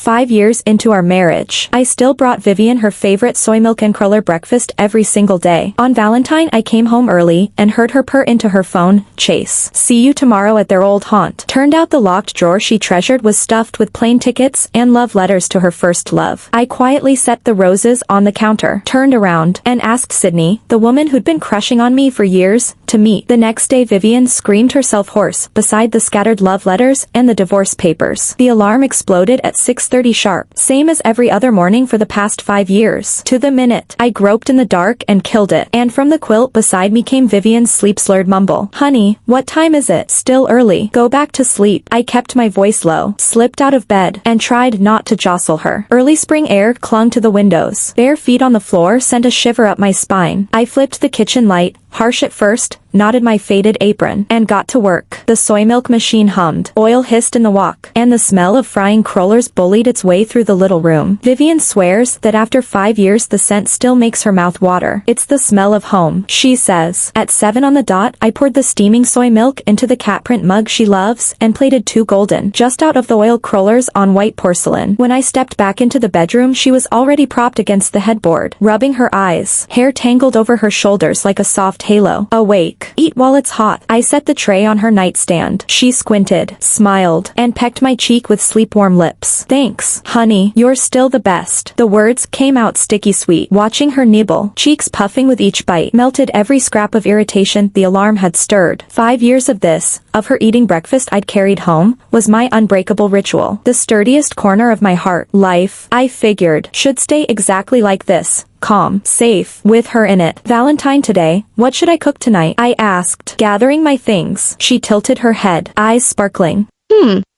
5 years into our marriage, I still brought Vivian her favorite soy milk and cruller breakfast every single day. On Valentine, I came home early and heard her purr into her phone, "Chase, see you tomorrow at their old haunt." Turned out the locked drawer she treasured was stuffed with plane tickets and love letters to her first love. I quietly set the roses on the counter, turned around, and asked Sydney, the woman who'd been crushing on me for years, to meet. The next day Vivian screamed herself hoarse beside the scattered love letters and the divorce papers. The alarm exploded at 6:30 sharp, same as every other morning for the past 5 years. To the minute, I groped in the dark and killed it, and from the quilt beside me came Vivian's sleep-slurred mumble. "Honey, what time is it? Still early. Go back to sleep." I kept my voice low, slipped out of bed, and tried not to jostle her. Early spring air clung to the windows. Bare feet on the floor sent a shiver up my spine. I flipped the kitchen light, harsh at first, knotted my faded apron, and got to work. The soy milk machine hummed, oil hissed in the wok, and the smell of frying crullers bullied its way through the little room. Vivian swears that after 5 years the scent still makes her mouth water. It's the smell of home, she says. At 7 on the dot, I poured the steaming soy milk into the cat print mug she loves and plated 2 golden, just out of the oil crullers on white porcelain. When I stepped back into the bedroom, she was already propped against the headboard, rubbing her eyes, hair tangled over her shoulders like a soft halo. Awake. "Eat while it's hot." I set the tray on her nightstand. She squinted, smiled, and pecked my cheek with sleep-warm lips. "Thanks, honey. You're still the best." The words came out sticky sweet. Watching her nibble, cheeks puffing with each bite, melted every scrap of irritation the alarm had stirred. 5 years of this, of her eating breakfast I'd carried home, was my unbreakable ritual. The sturdiest corner of my heart. Life, I figured, should stay exactly like this. Calm, safe, with her in it. "Valentine today, what should I cook tonight?" I asked, gathering my things. She tilted her head, eyes sparkling.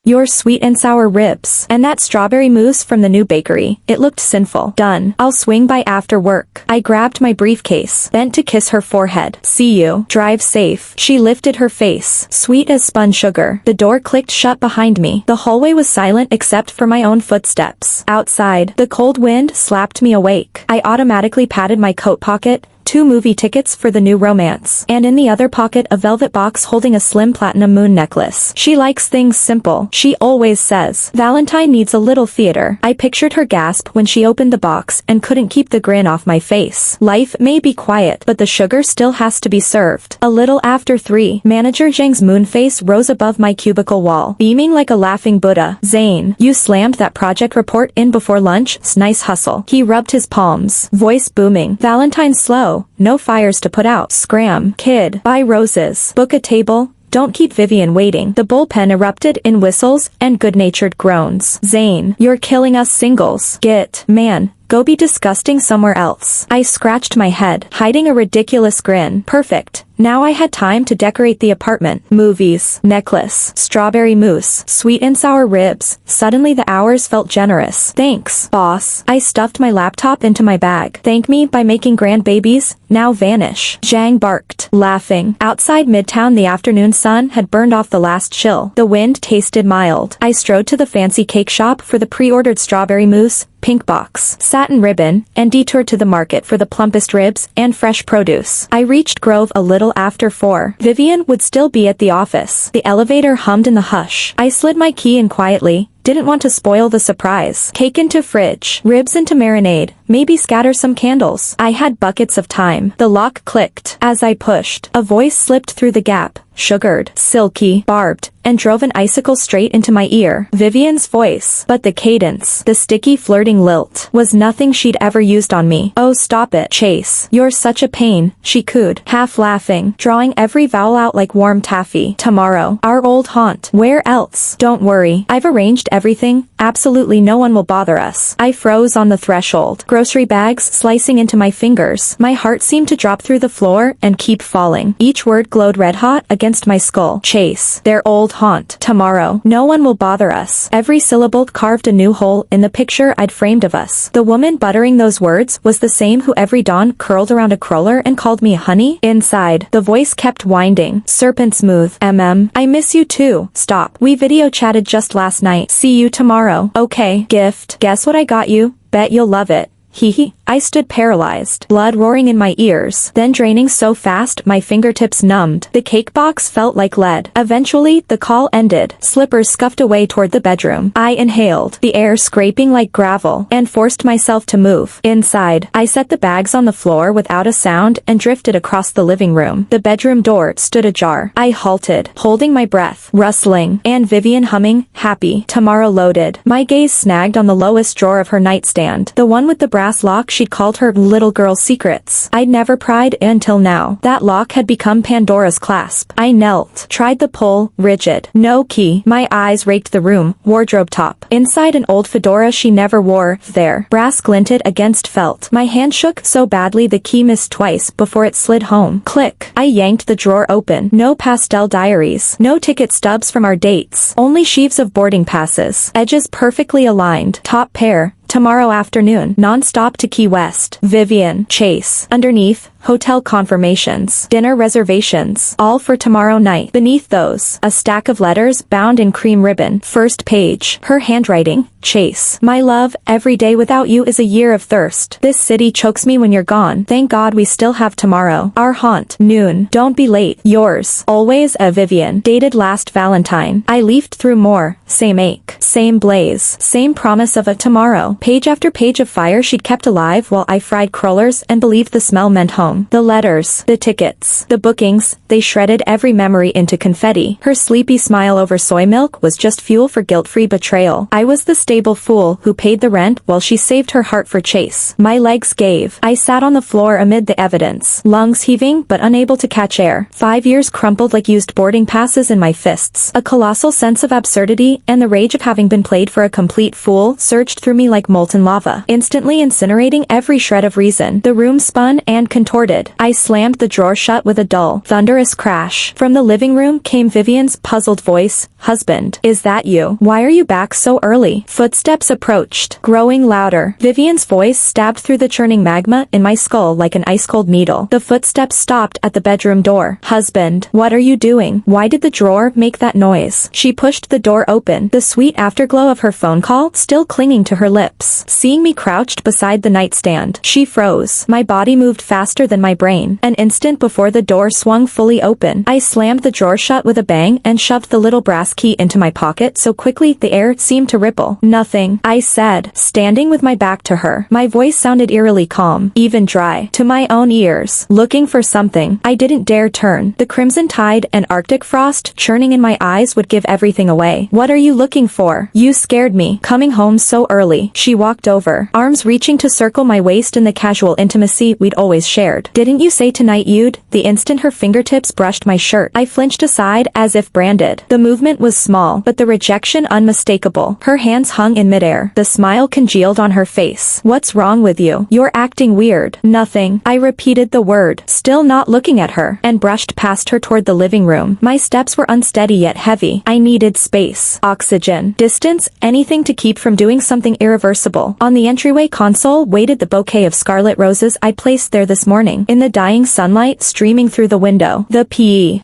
Your sweet and sour ribs. And that strawberry mousse from the new bakery. It looked sinful. Done. I'll swing by after work. I grabbed my briefcase, bent to kiss her forehead. "See you. Drive safe." She lifted her face, sweet as spun sugar. The door clicked shut behind me. The hallway was silent except for my own footsteps. Outside, the cold wind slapped me awake. I automatically patted my coat pocket, 2 movie tickets for the new romance, and in the other pocket a velvet box holding a slim platinum moon necklace. She likes things simple, she always says. Valentine needs a little theater. I pictured her gasp when she opened the box and couldn't keep the grin off my face. Life may be quiet, but the sugar still has to be served. A little after 3, Manager Zhang's moon face rose above my cubicle wall, beaming like a laughing Buddha. "Zane, you slammed that project report in before lunch. Nice hustle." He rubbed his palms, voice booming. "Valentine's slow. No fires to put out. Scram. Kid. Buy roses. Book a table. Don't keep Vivian waiting." The bullpen erupted in whistles and good-natured groans. "Zane, you're killing us singles. Man. Go be disgusting somewhere else." I scratched my head, hiding a ridiculous grin. Perfect. Now I had time to decorate the apartment. Movies, necklace, strawberry mousse, sweet and sour ribs. Suddenly the hours felt generous. "Thanks, boss." I stuffed my laptop into my bag. "Thank me by making grandbabies, now vanish." Zhang barked, laughing. Outside Midtown the afternoon sun had burned off the last chill. The wind tasted mild. I strode to the fancy cake shop for the pre-ordered strawberry mousse, pink box, satin ribbon, and detoured to the market for the plumpest ribs and fresh produce. I reached Grove a little after 4. Vivian would still be at the office. The elevator hummed in the hush. I slid my key in quietly. Didn't want to spoil the surprise. Cake into fridge, ribs into marinade, maybe scatter some candles. I had buckets of time. The lock clicked. As I pushed, a voice slipped through the gap, sugared, silky, barbed, and drove an icicle straight into my ear. Vivian's voice. But the cadence, the sticky flirting lilt, was nothing she'd ever used on me. "Oh, stop it, Chase. You're such a pain," she cooed, half laughing, drawing every vowel out like warm taffy. "Tomorrow, our old haunt. Where else?" "Don't worry. I've arranged everything. Absolutely no one will bother us." I froze on the threshold, grocery bags slicing into my fingers. My heart seemed to drop through the floor and keep falling. Each word glowed red hot against my skull. Chase. Their old haunt. Tomorrow. No one will bother us. Every syllable carved a new hole in the picture I'd framed of us. The woman buttering those words was the same who every dawn curled around a cruller and called me honey. Inside, the voice kept winding. Serpent smooth. I miss you too. Stop. We video chatted just last night. See you tomorrow. Okay. Gift. Guess what I got you? Bet you'll love it. Hee hee. I stood paralyzed, blood roaring in my ears, then draining so fast my fingertips numbed. The cake box felt like lead. Eventually, the call ended. Slippers scuffed away toward the bedroom. I inhaled, the air scraping like gravel, and forced myself to move. Inside, I set the bags on the floor without a sound and drifted across the living room. The bedroom door stood ajar. I halted, holding my breath, rustling, and Vivian humming, happy, tomorrow loaded. My gaze snagged on the lowest drawer of her nightstand, the one with the brass lock she'd called her little girl secrets. I'd never pried until now. That lock had become Pandora's clasp. I knelt, tried the pull, rigid. No key. My eyes raked the room, wardrobe top. Inside an old fedora she never wore, there. Brass glinted against felt. My hand shook so badly the key missed twice before it slid home. Click. I yanked the drawer open. No pastel diaries. No ticket stubs from our dates. Only sheaves of boarding passes. Edges perfectly aligned. Top pair. Tomorrow afternoon, non-stop to Key West. Vivian, Chase. Underneath, hotel confirmations, dinner reservations, all for tomorrow night. Beneath those, a stack of letters bound in cream ribbon. First page, her handwriting, Chase. My love, every day without you is a year of thirst. This city chokes me when you're gone. Thank God we still have tomorrow. Our haunt, noon. Don't be late. Yours, always a Vivian. Dated last Valentine. I leafed through more. Same ache. Same blaze. Same promise of a tomorrow. Page after page of fire she'd kept alive while I fried crullers and believed the smell meant home. The letters, the tickets, the bookings, they shredded every memory into confetti. Her sleepy smile over soy milk was just fuel for guilt-free betrayal. I was the stable fool who paid the rent while she saved her heart for Chase. My legs gave. I sat on the floor amid the evidence, lungs heaving but unable to catch air. 5 years crumpled like used boarding passes in my fists. A colossal sense of absurdity and the rage of having been played for a complete fool surged through me like molten lava, instantly incinerating every shred of reason. The room spun and contorted. I slammed the drawer shut with a dull, thunderous crash. From the living room came Vivian's puzzled voice, "Husband, is that you? Why are you back so early?" Footsteps approached, growing louder. Vivian's voice stabbed through the churning magma in my skull like an ice-cold needle. The footsteps stopped at the bedroom door. "Husband, what are you doing? Why did the drawer make that noise?" She pushed the door open, the sweet afterglow of her phone call still clinging to her lips. Seeing me crouched beside the nightstand, she froze. My body moved faster than my brain. An instant before the door swung fully open, I slammed the drawer shut with a bang and shoved the little brass key into my pocket so quickly the air seemed to ripple. "Nothing," I said, standing with my back to her. My voice sounded eerily calm, even dry, to my own ears. "Looking for something." I didn't dare turn. The crimson tide and Arctic frost churning in my eyes would give everything away. "What are you looking for? You scared me, coming home so early." She walked over, arms reaching to circle my waist in the casual intimacy we'd always shared. "Didn't you say tonight you'd?" The instant her fingertips brushed my shirt, I flinched aside as if branded. The movement was small, but the rejection unmistakable. Her hands hung in midair. The smile congealed on her face. "What's wrong with you? You're acting weird." "Nothing." I repeated the word, still not looking at her, and brushed past her toward the living room. My steps were unsteady yet heavy. I needed space, oxygen, distance, anything to keep from doing something irreversible. On the entryway console waited the bouquet of scarlet roses I placed there this morning. In the dying sunlight streaming through the window, the P.E.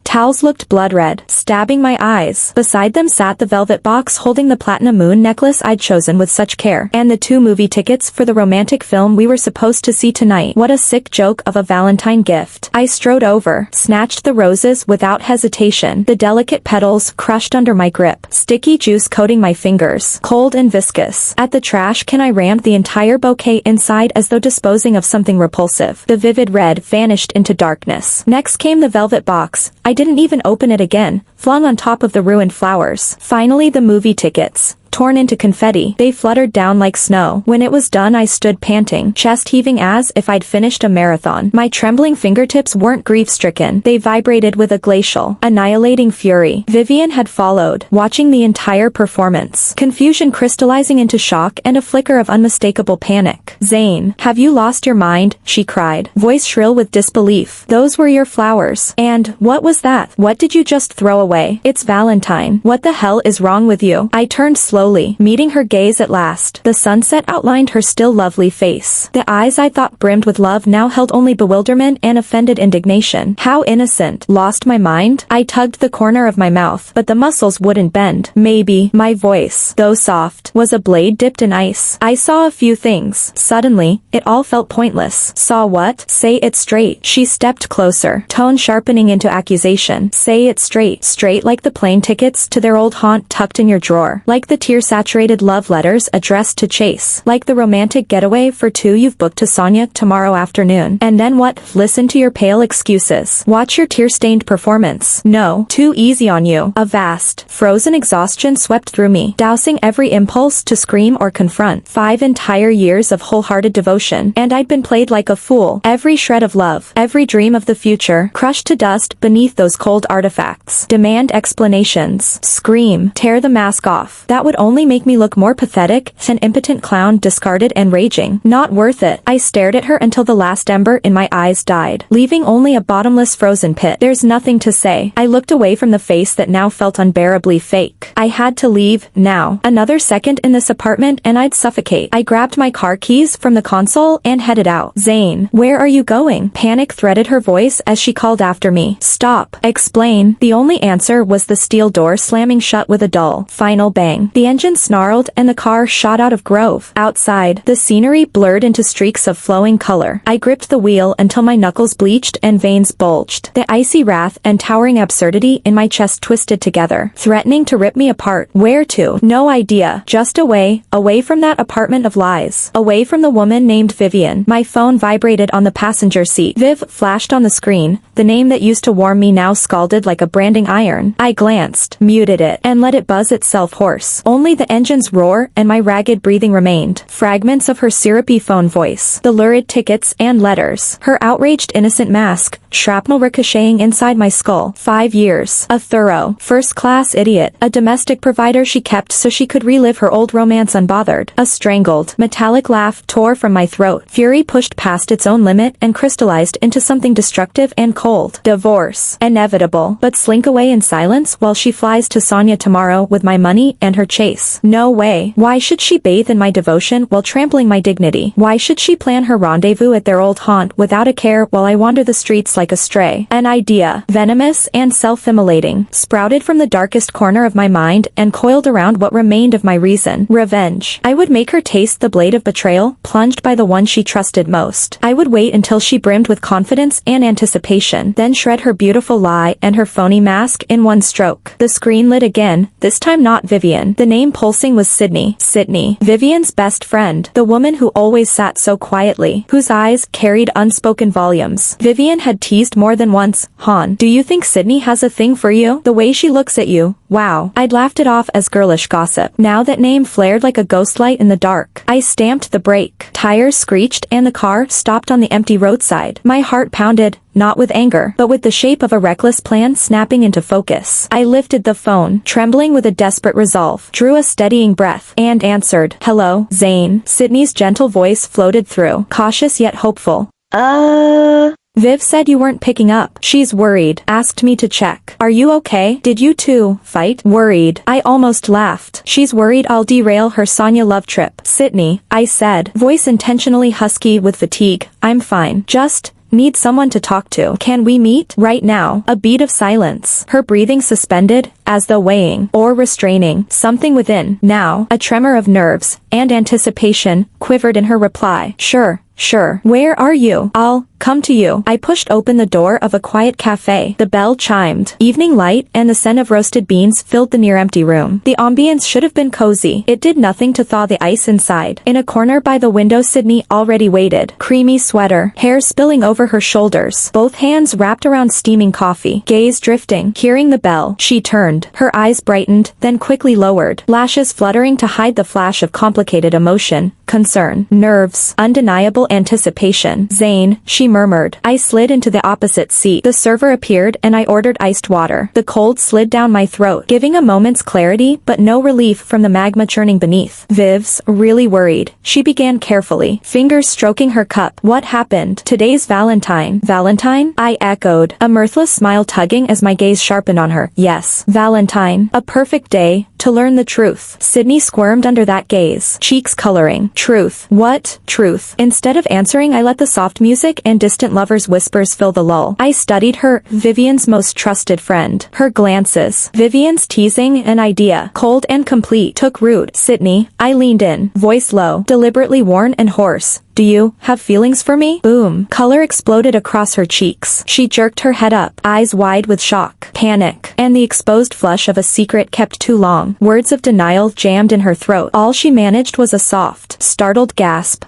towels looked blood red, stabbing my eyes. Beside them sat the velvet box holding the platinum moon necklace I'd chosen with such care, and the 2 movie tickets for the romantic film we were supposed to see tonight. What a sick joke of a Valentine gift. I strode over, snatched the roses without hesitation, the delicate petals crushed under my grip, sticky juice coating my fingers, cold and viscous. At the trash can I rammed the entire bouquet inside as though disposing of something repulsive. The vivid red vanished into darkness. Next came the velvet box. I didn't even open it again, flung on top of the ruined flowers. Finally the movie tickets. torn into confetti. They fluttered down like snow. When it was done, I stood panting, chest heaving as if I'd finished a marathon. My trembling fingertips weren't grief-stricken. They vibrated with a glacial, annihilating fury. Vivian had followed, watching the entire performance, confusion crystallizing into shock and a flicker of unmistakable panic. "Zane, have you lost your mind?" she cried, voice shrill with disbelief. "Those were your flowers. And what was that? What did you just throw away?" away. It's Valentine. What the hell is wrong with you? I turned slowly, meeting her gaze at last. The sunset outlined her still lovely face. The eyes I thought brimmed with love now held only bewilderment and offended indignation. How innocent. Lost my mind? I tugged the corner of my mouth, but the muscles wouldn't bend. Maybe my voice, though soft, was a blade dipped in ice. I saw a few things. Suddenly, it all felt pointless. Saw what? Say it straight. She stepped closer, tone sharpening into accusation. Say it straight. Straight like the plane tickets to their old haunt tucked in your drawer. Like the tear-saturated love letters addressed to Chase. Like the romantic getaway for two you've booked to Sonia tomorrow afternoon. And then what? Listen to your pale excuses. Watch your tear-stained performance. No, too easy on you. A vast, frozen exhaustion swept through me, dousing every impulse to scream or confront. 5 entire years of wholehearted devotion, and I'd been played like a fool. Every shred of love, every dream of the future, crushed to dust beneath those cold artifacts. Demand explanations. Scream. Tear the mask off. That would only make me look more pathetic, an impotent clown discarded and raging. Not worth it. I stared at her until the last ember in my eyes died, leaving only a bottomless frozen pit. There's nothing to say. I looked away from the face that now felt unbearably fake. I had to leave, now. Another second in this apartment and I'd suffocate. I grabbed my car keys from the console and headed out. Zane, where are you going? Panic threaded her voice as she called after me. Stop. Explain. The only answer was the steel door slamming shut with a dull, final bang. The engine snarled and the car shot out of Grove. Outside, the scenery blurred into streaks of flowing color. I gripped the wheel until my knuckles bleached and veins bulged. The icy wrath and towering absurdity in my chest twisted together, threatening to rip me apart. Where to? No idea. Just away, away from that apartment of lies. Away from the woman named Vivian. My phone vibrated on the passenger seat. Viv flashed on the screen. The name that used to warm me now scalded like a branding iron. I glanced, muted it, and let it buzz itself hoarse. Only the engine's roar and my ragged breathing remained. Fragments of her syrupy phone voice. The lurid tickets and letters. Her outraged innocent mask. Shrapnel ricocheting inside my skull. 5 years. A thorough, first-class idiot. A domestic provider she kept so she could relive her old romance unbothered. A strangled, metallic laugh tore from my throat. Fury pushed past its own limit and crystallized into something destructive and cold. Divorce. Inevitable. But slink away in silence while she flies to Sonia tomorrow with my money and her Chase. No way. Why should she bathe in my devotion while trampling my dignity? Why should she plan her rendezvous at their old haunt without a care while I wander the streets like a stray? An idea, venomous and self-immolating, sprouted from the darkest corner of my mind and coiled around what remained of my reason. Revenge. I would make her taste the blade of betrayal, plunged by the one she trusted most. I would wait until she brimmed with confidence and anticipation, then shred her beautiful lie and her phony mask in one stroke. The screen lit again, this time not Vivian. The name pulsing was Sydney. Sydney. Vivian's best friend. The woman who always sat so quietly, whose eyes carried unspoken volumes. Vivian had teased more than once, "Han, do you think Sydney has a thing for you? The way she looks at you, wow." I'd laughed it off as girlish gossip. Now that name flared like a ghost light in the dark. I stamped the brake. Tires screeched and the car stopped on the empty roadside. My heart pounded, not with anger, but with the shape of a reckless plan snapping into focus. I lifted the phone, trembling with a desperate resolve, drew a steadying breath, and answered. "Hello, Zane." Sydney's gentle voice floated through, cautious yet hopeful. Viv said you weren't picking up. She's worried. Asked me to check. Are you okay? Did you two fight? Worried. I almost laughed. She's worried I'll derail her Sonia love trip. Sydney, I said, voice intentionally husky with fatigue. I'm fine. Just need someone to talk to. Can we meet? Right now. A beat of silence. Her breathing suspended, as though weighing, or restraining, something within. Now, a tremor of nerves, and anticipation, quivered in her reply. Sure. Where are you? I'll come to you. I pushed open the door of a quiet cafe. The bell chimed. Evening light and the scent of roasted beans filled the near-empty room. The ambience should have been cozy. It did nothing to thaw the ice inside. In a corner by the window Sydney already waited. Creamy sweater, hair spilling over her shoulders, both hands wrapped around steaming coffee, gaze drifting. Hearing the bell, she turned. Her eyes brightened, then quickly lowered, lashes fluttering to hide the flash of complicated emotion, concern, nerves, undeniable anticipation. Zane, she murmured. I slid into the opposite seat. The server appeared and I ordered iced water. The cold slid down my throat, giving a moment's clarity but no relief from the magma churning beneath. Viv's really worried. She began carefully, fingers stroking her cup. What happened? Today's Valentine. Valentine? I echoed, a mirthless smile tugging as my gaze sharpened on her. Yes, Valentine. A perfect day to learn the truth. Sydney squirmed under that gaze, cheeks coloring. Truth. What? Truth. Instead of answering, I let the soft music and distant lovers' whispers fill the lull. I studied her, Vivian's most trusted friend. Her glances. Vivian's teasing an idea, cold and complete, took root. Sydney. I leaned in, voice low, deliberately worn and hoarse. Do you have feelings for me? Boom. Color exploded across her cheeks. She jerked her head up, eyes wide with shock, panic, and the exposed flush of a secret kept too long. Words of denial jammed in her throat. All she managed was a soft, startled gasp.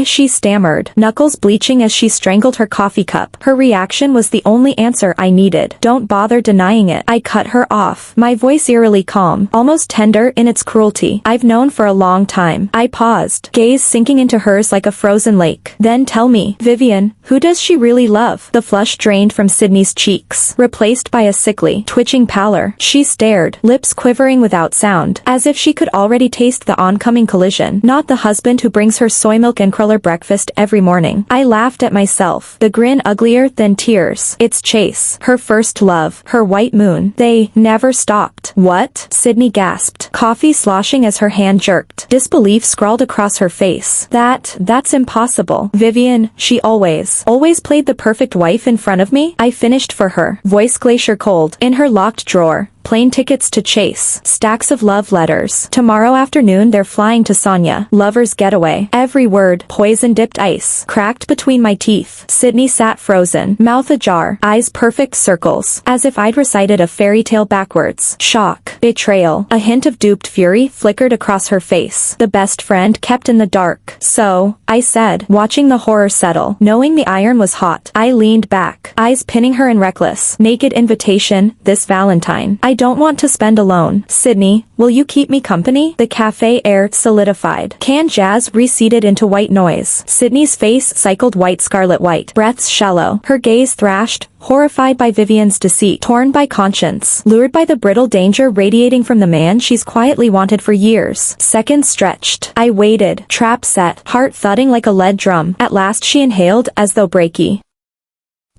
She stammered, knuckles bleaching as she strangled her coffee cup. Her reaction was the only answer I needed. Don't bother denying it. I cut her off, my voice eerily calm, almost tender in its cruelty. I've known for a long time. I paused, gaze sinking into hers like a frozen lake. Then tell me, Vivian, who does she really love? The flush drained from Sydney's cheeks, replaced by a sickly, twitching pallor. She stared, lips quivering without sound, as if she could already taste the oncoming collision. Not the husband who brings her soy milk and cruller breakfast every morning. I laughed at myself, the grin uglier than tears. It's Chase, her first love, her white moon. They never stopped. What? Sydney gasped, coffee sloshing as her hand jerked. Disbelief scrawled across her face. That's impossible. Vivian, she always played the perfect wife in front of me. I finished for her, voice glacier cold, in her locked drawer. Plane tickets to Chase, stacks of love letters. Tomorrow afternoon they're flying to Sonia. Lover's getaway. Every word, poison-dipped ice, cracked between my teeth. Sydney sat frozen, mouth ajar, eyes perfect circles, as if I'd recited a fairy tale backwards. Shock, betrayal, a hint of duped fury flickered across her face. The best friend kept in the dark. So, I said, watching the horror settle, knowing the iron was hot. I leaned back, eyes pinning her in reckless, naked invitation, this Valentine. I don't want to spend alone. Sydney, will you keep me company? The cafe air solidified. Canned jazz receded into white noise. Sydney's face cycled white scarlet white. Breaths shallow. Her gaze thrashed, horrified by Vivian's deceit, torn by conscience, lured by the brittle danger radiating from the man she's quietly wanted for years. Seconds stretched. I waited, trap set, heart thudding like a lead drum. At last she inhaled as though breaky.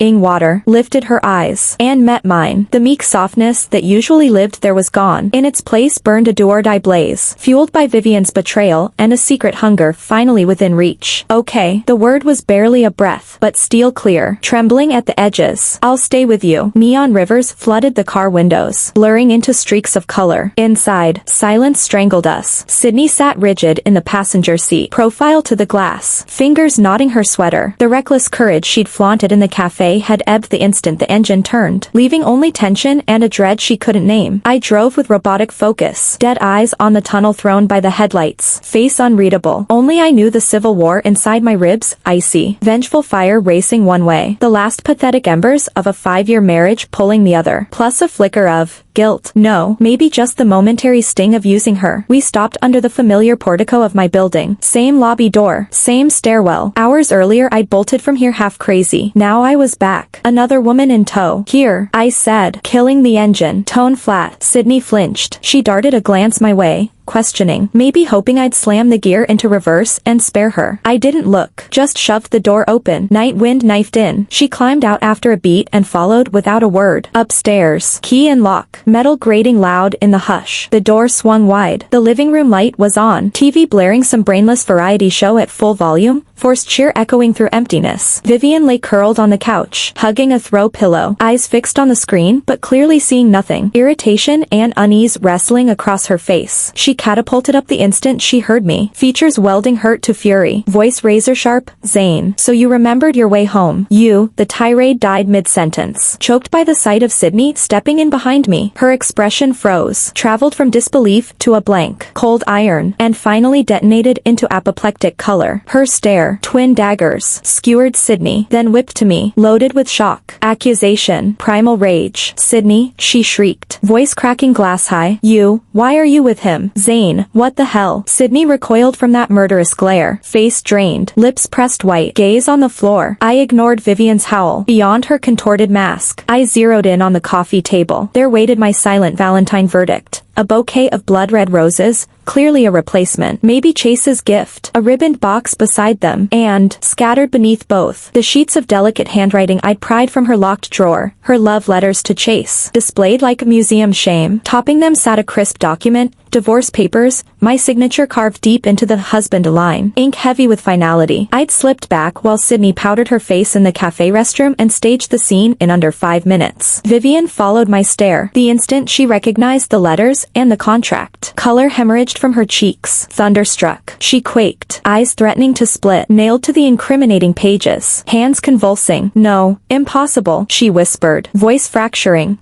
Water, lifted her eyes, and met mine. The meek softness that usually lived there was gone. In its place burned a do-or-die blaze, fueled by Vivian's betrayal and a secret hunger finally within reach. Okay, the word was barely a breath, but steel clear, trembling at the edges. I'll stay with you. Neon rivers flooded the car windows, blurring into streaks of color. Inside, silence strangled us. Sydney sat rigid in the passenger seat, profile to the glass, fingers knotting her sweater. The reckless courage she'd flaunted in the cafe had ebbed the instant the engine turned, leaving only tension and a dread she couldn't name. I drove with robotic focus, dead eyes on the tunnel thrown by the headlights, face unreadable. Only I knew the civil war inside my ribs, icy, vengeful fire racing one way, the last pathetic embers of a 5-year marriage pulling the other, plus a flicker of guilt. No, maybe just the momentary sting of using her. We stopped under the familiar portico of my building. Same lobby door, same stairwell. Hours earlier I'd bolted from here half crazy. Now I was back. Another woman in tow. Here, I said, killing the engine. Tone flat. Sydney flinched. She darted a glance my way, questioning, maybe hoping I'd slam the gear into reverse and spare her. I didn't look, just shoved the door open. Night wind knifed in. She climbed out after a beat and followed without a word. Upstairs. Key and lock. Metal grating loud in the hush. The door swung wide. The living room light was on. TV blaring some brainless variety show at full volume, forced cheer echoing through emptiness. Vivian lay curled on the couch, hugging a throw pillow, eyes fixed on the screen but clearly seeing nothing. Irritation and unease wrestling across her face. She catapulted up the instant she heard me, features welding hurt to fury, voice razor sharp. Zane, so you remembered your way home. You, the tirade died mid-sentence, choked by the sight of Sydney stepping in behind me. Her expression froze, traveled from disbelief to a blank, cold iron, and finally detonated into apoplectic color. Her stare, twin daggers, skewered Sydney, then whipped to me, loaded with shock, accusation, primal rage. Sydney, she shrieked, voice cracking glass high. You, why are you with him? Zane, what the hell? Sydney recoiled from that murderous glare, face drained, lips pressed white, gaze on the floor. I ignored Vivian's howl. Beyond her contorted mask, I zeroed in on the coffee table. There waited my silent Valentine verdict. A bouquet of blood-red roses, clearly a replacement, maybe Chase's gift, a ribboned box beside them, and, scattered beneath both, the sheets of delicate handwriting I'd pried from her locked drawer, her love letters to Chase, displayed like a museum shame. Topping them sat a crisp document, divorce papers, my signature carved deep into the husband line, ink heavy with finality. I'd slipped back while Sydney powdered her face in the cafe restroom and staged the scene in under 5 minutes. Vivian followed my stare, the instant she recognized the letters and the contract. Color hemorrhaged from her cheeks. Thunderstruck, she quaked, eyes threatening to split, nailed to the incriminating pages, hands convulsing. No, impossible, she whispered, voice fracturing.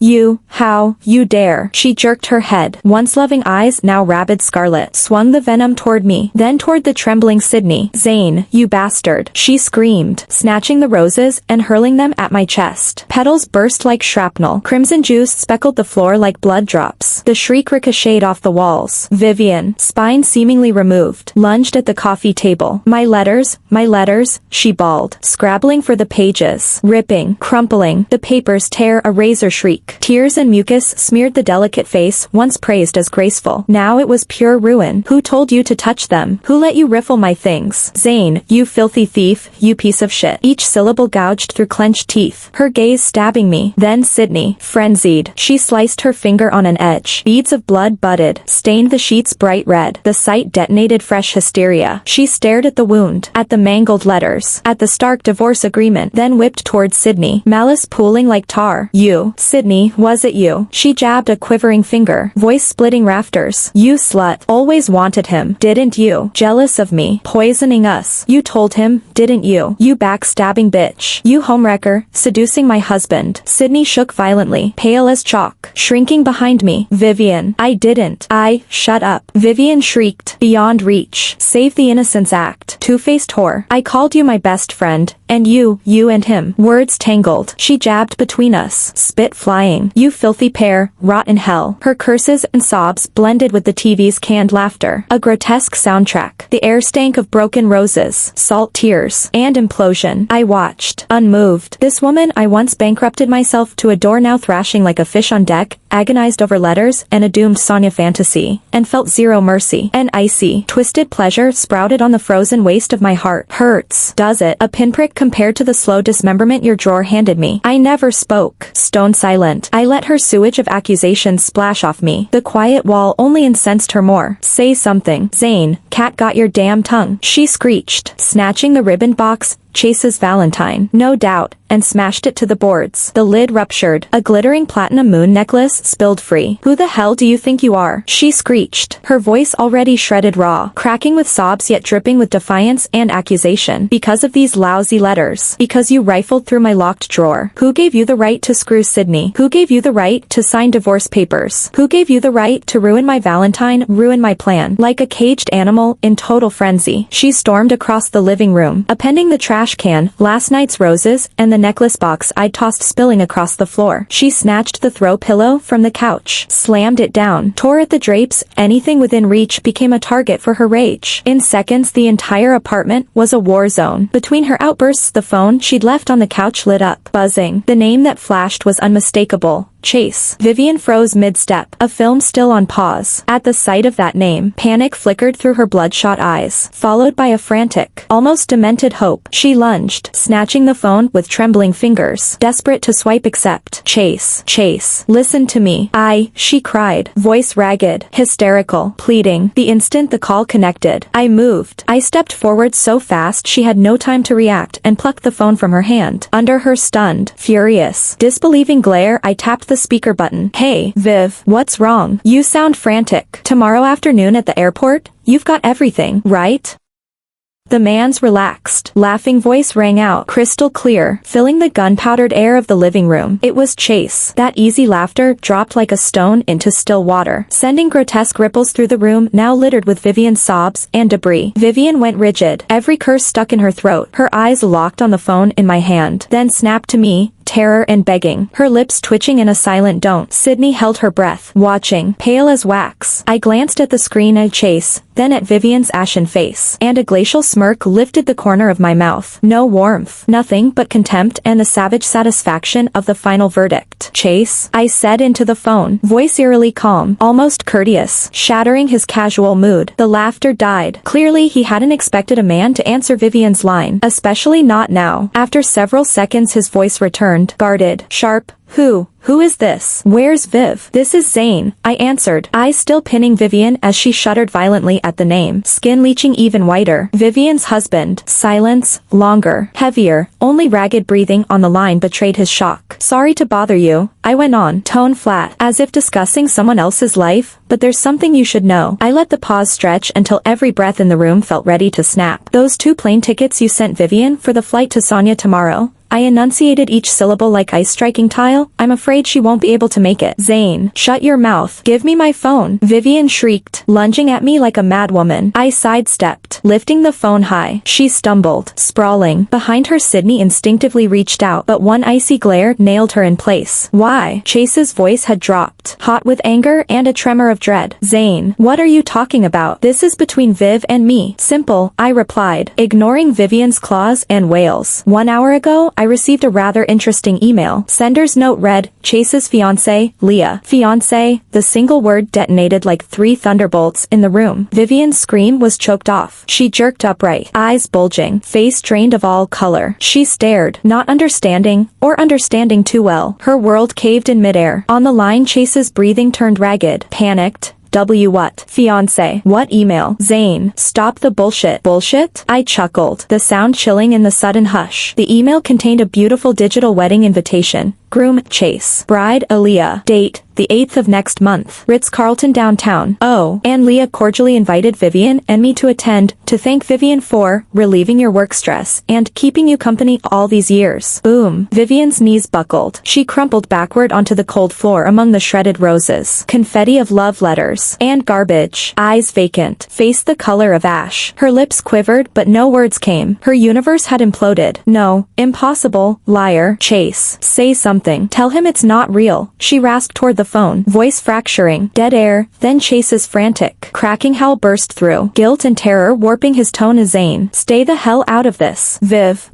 How, you dare. She jerked her head, once loving eyes now rabid scarlet, swung the venom toward me, then toward the trembling Sydney. Zane, you bastard, she screamed, snatching the roses and hurling them at my chest. Petals burst like shrapnel. Crimson juice speckled the floor like blood drops. The shriek ricocheted off the walls. Vivian, spine seemingly removed, lunged at the coffee table. My letters, she bawled, scrabbling for the pages, ripping, crumpling, the papers tear. A razor shriek. Tears and mucus smeared the delicate face once praised as graceful. Now it was pure ruin. Who told you to touch them? Who let you riffle my things? Zane, you filthy thief, you piece of shit. Each syllable gouged through clenched teeth, her gaze stabbing me. Then Sydney, frenzied, she sliced her finger on an edge. Beads of blood budded, stained the sheets bright red. The sight detonated fresh hysteria. She stared at the wound, at the mangled letters, at the stark divorce agreement, then whipped towards Sydney, malice pooling like tar. You, Sydney, was it you? She jabbed a quivering finger, voice splitting rafters. You slut, always wanted him, didn't you? Jealous of me, poisoning us. You told him, didn't you? You backstabbing bitch. You homewrecker, seducing my husband. Sydney shook violently, pale as chalk, shrinking behind me. Vivian, I didn't. Shut up. Vivian shrieked, beyond reach. Save the Innocence Act. Two-faced whore. I called you my best friend, and you and him. Words tangled. She jabbed between us, spit flying. You filthy pair, rot in hell. Her curses and sobs blended with the TV's canned laughter. A grotesque soundtrack. The air stank of broken roses, salt tears, and implosion. I watched, unmoved. This woman I once bankrupted myself to adore now thrashing like a fish on deck, agonized over letters and a doomed Sonya fantasy, and felt zero mercy. An icy, twisted pleasure sprouted on the frozen waste of my heart. Hurts, does it? A pinprick compared to the slow dismemberment your drawer handed me. I never spoke. Stone silent. I let her sewage of accusations splash off me. The quiet wall only incensed her more. Say something. Zane, cat got your damn tongue. She screeched, snatching the ribbon box, Chase's Valentine, no doubt, and smashed it to the boards. The lid ruptured. A glittering platinum moon necklace spilled free. Who the hell do you think you are? She screeched, her voice already shredded raw, cracking with sobs yet dripping with defiance and accusation. Because of these lousy letters. Because you rifled through my locked drawer. Who gave you the right to screw Sydney? Who gave you the right to sign divorce papers? Who gave you the right to ruin my Valentine, ruin my plan? Like a caged animal, in total frenzy, she stormed across the living room, appending the trash can, last night's roses, and the necklace box I'd tossed spilling across the floor. She snatched the throw pillow from the couch, slammed it down, tore at the drapes. Anything within reach became a target for her rage. In seconds the entire apartment was a war zone. Between her outbursts the phone she'd left on the couch lit up, buzzing. The name that flashed was unmistakable. Chase. Vivian froze mid-step, a film still on pause. At the sight of that name, panic flickered through her bloodshot eyes, followed by a frantic, almost demented hope. She lunged, snatching the phone with trembling fingers, desperate to swipe accept. Chase, listen to me. She cried, voice ragged, hysterical, pleading. The instant the call connected, I moved. I stepped forward so fast she had no time to react and plucked the phone from her hand. Under her stunned, furious, disbelieving glare I tapped the speaker button. Hey, Viv, what's wrong? You sound frantic. Tomorrow afternoon at the airport? You've got everything, right? The man's relaxed, laughing voice rang out, crystal clear, filling the gunpowdered air of the living room. It was Chase. That easy laughter dropped like a stone into still water, sending grotesque ripples through the room now littered with Vivian's sobs and debris. Vivian went rigid, every curse stuck in her throat, her eyes locked on the phone in my hand, then snapped to me, terror and begging, her lips twitching in a silent don't. Sydney held her breath, watching, pale as wax. I glanced at the screen at Chase, then at Vivian's ashen face, and a glacial smirk lifted the corner of my mouth. No warmth, nothing but contempt and the savage satisfaction of the final verdict. Chase, I said into the phone, voice eerily calm, almost courteous, shattering his casual mood. The laughter died. Clearly he hadn't expected a man to answer Vivian's line, especially not now. After several seconds his voice returned, guarded, sharp. Who is this? Where's Viv? This is Zane, I answered, eyes still pinning Vivian as she shuddered violently at the name, skin leaching even whiter. Vivian's husband. Silence, longer, heavier, only ragged breathing on the line betrayed his shock. Sorry to bother you, I went on, tone flat, as if discussing someone else's life, but there's something you should know. I let the pause stretch until every breath in the room felt ready to snap. Those 2 plane tickets you sent Vivian for the flight to Sonia tomorrow, I enunciated each syllable like ice striking tile. I'm afraid she won't be able to make it. Zane, shut your mouth. Give me my phone. Vivian shrieked, lunging at me like a madwoman. I sidestepped, lifting the phone high. She stumbled, sprawling. Behind her, Sydney instinctively reached out, but one icy glare nailed her in place. Why? Chase's voice had dropped, hot with anger and a tremor of dread. Zane, what are you talking about? This is between Viv and me. Simple, I replied, ignoring Vivian's claws and wails. 1 hour ago, I received a rather interesting email. Sender's note read, Chase's fiancée, Leah. Fiancée, the single word detonated like 3 thunderbolts in the room. Vivian's scream was choked off. She jerked upright, eyes bulging, face drained of all color. She stared, not understanding, or understanding too well. Her world caved in midair. On the line, Chase's breathing turned ragged, panicked. What? Fiancé. What email? Zane. Stop the bullshit. Bullshit? I chuckled, the sound chilling in the sudden hush. The email contained a beautiful digital wedding invitation. Groom, Chase. Bride, Aaliyah. Date, the 8th of next month. Ritz-Carlton downtown. Oh, and Leah cordially invited Vivian and me to attend, to thank Vivian for relieving your work stress and keeping you company all these years. Boom. Vivian's knees buckled. She crumpled backward onto the cold floor among the shredded roses. Confetti of love letters. And garbage. Eyes vacant. Face the color of ash. Her lips quivered but no words came. Her universe had imploded. No. Impossible. Liar. Chase. Say something. Tell him it's not real. She rasped toward the phone, voice fracturing. Dead air, then Chase's frantic, cracking howl burst through, guilt and terror warping his tone as Zane. Stay the hell out of this. Viv,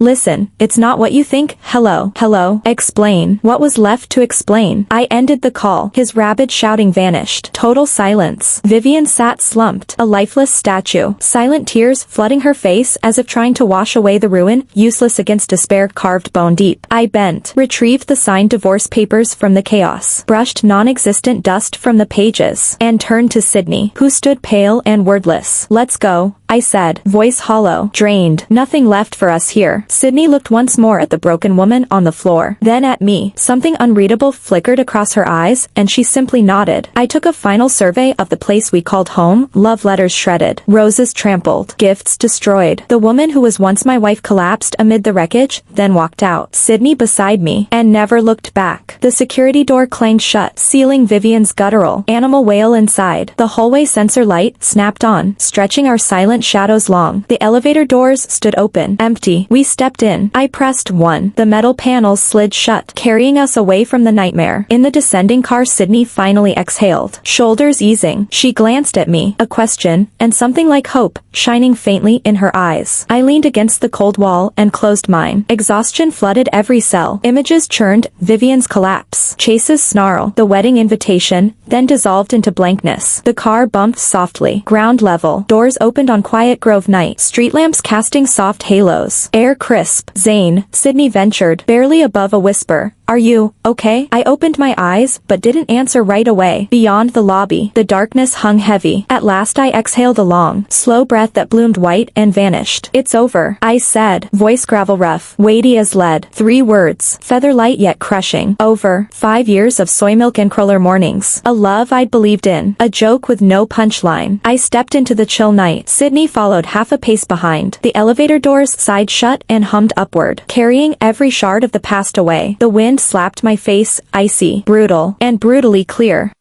listen, it's not what you think. Hello, explain. What was left to explain? I ended the call. His rabid shouting vanished. Total silence. Vivian sat slumped, a lifeless statue, silent tears flooding her face as if trying to wash away the ruin, useless against despair carved bone deep. I bent, retrieved the signed divorce papers from the chaos, brushed non-existent dust from the pages, and turned to Sydney, who stood pale and wordless. Let's go, I said, voice hollow, drained. Nothing left for us here. Sydney looked once more at the broken woman on the floor, then at me. Something unreadable flickered across her eyes, and she simply nodded. I took a final survey of the place we called home, love letters shredded, roses trampled, gifts destroyed. The woman who was once my wife collapsed amid the wreckage, then walked out. Sydney beside me, and never looked back. The security door clanged shut, sealing Vivian's guttural, animal wail inside. The hallway sensor light snapped on, stretching our silent shadows long. The elevator doors stood open, empty. We stepped in. I pressed 1. The metal panels slid shut, carrying us away from the nightmare. In the descending car, Sydney finally exhaled, shoulders easing. She glanced at me, a question, and something like hope, shining faintly in her eyes. I leaned against the cold wall and closed mine. Exhaustion flooded every cell. Images churned, Vivian's collapse, Chase's snarl, the wedding invitation, then dissolved into blankness. The car bumped softly, ground level, doors opened on quiet Grove night, street lamps casting soft halos, air crisp. Zane, Sydney ventured, barely above a whisper. Are you okay? I opened my eyes, but didn't answer right away. Beyond the lobby, the darkness hung heavy. At last I exhaled a long, slow breath that bloomed white and vanished. It's over, I said, voice gravel rough, weighty as lead. 3 words, feather light yet crushing. Over. 5 years of soy milk and cruller mornings. A love I'd believed in. A joke with no punchline. I stepped into the chill night. Sydney followed half a pace behind. The elevator doors sighed shut and hummed upward, carrying every shard of the past away. The wind slapped my face, icy, brutal, and brutally clear.